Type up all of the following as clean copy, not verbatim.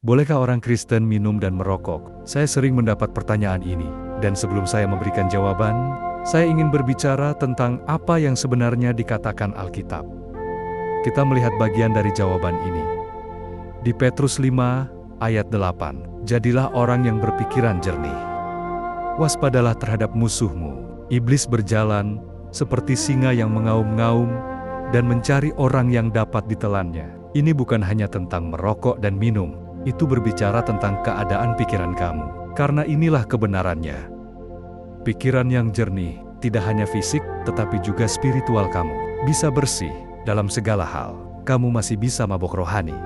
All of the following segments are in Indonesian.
Bolehkah orang Kristen minum dan merokok? Saya sering mendapat pertanyaan ini, dan sebelum saya memberikan jawaban, saya ingin berbicara tentang apa yang sebenarnya dikatakan Alkitab. Kita melihat bagian dari jawaban ini. Di Petrus 5, ayat 8, jadilah orang yang berpikiran jernih. Waspadalah terhadap musuhmu. Iblis berjalan seperti singa yang mengaum-ngaum dan mencari orang yang dapat ditelannya. Ini bukan hanya tentang merokok dan minum, itu berbicara tentang keadaan pikiran kamu. Karena inilah kebenarannya. Pikiran yang jernih, tidak hanya fisik, tetapi juga spiritual kamu. Bisa bersih dalam segala hal. Kamu masih bisa mabok rohani.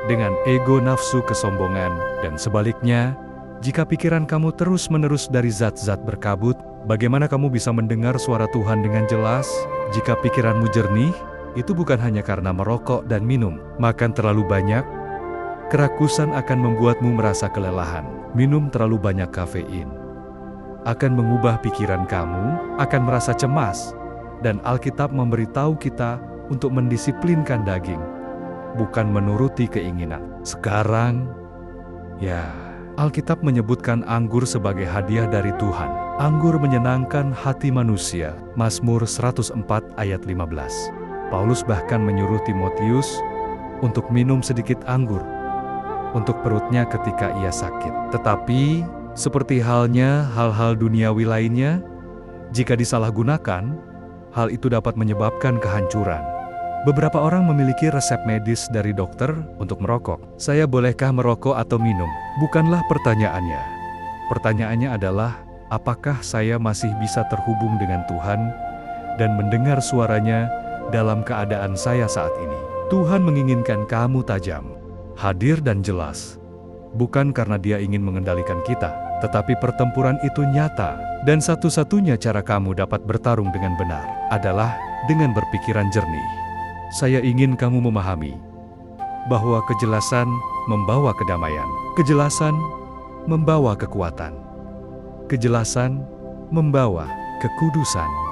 Dengan ego, nafsu, kesombongan, dan sebaliknya, jika pikiran kamu terus-menerus dari zat-zat berkabut, bagaimana kamu bisa mendengar suara Tuhan dengan jelas? Jika pikiranmu jernih, itu bukan hanya karena merokok dan minum, makan terlalu banyak. Kerakusan akan membuatmu merasa kelelahan. Minum terlalu banyak kafein akan mengubah pikiran kamu, akan merasa cemas. Dan Alkitab memberitahu kita untuk mendisiplinkan daging, bukan menuruti keinginan. Sekarang, Alkitab menyebutkan anggur sebagai hadiah dari Tuhan. Anggur menyenangkan hati manusia. Mazmur 104 ayat 15. Paulus bahkan menyuruh Timotius untuk minum sedikit anggur untuk perutnya ketika ia sakit. Tetapi, seperti halnya hal-hal duniawi lainnya, jika disalahgunakan, hal itu dapat menyebabkan kehancuran. Beberapa orang memiliki resep medis dari dokter untuk merokok. Saya bolehkah merokok atau minum? Bukanlah pertanyaannya. Pertanyaannya adalah, apakah saya masih bisa terhubung dengan Tuhan dan mendengar suaranya dalam keadaan saya saat ini? Tuhan menginginkan kamu tajam, hadir dan jelas. Bukan karena Dia ingin mengendalikan kita, tetapi pertempuran itu nyata. Dan satu-satunya cara kamu dapat bertarung dengan benar adalah dengan berpikiran jernih. Saya ingin kamu memahami bahwa kejelasan membawa kedamaian. Kejelasan membawa kekuatan. Kejelasan membawa kekudusan.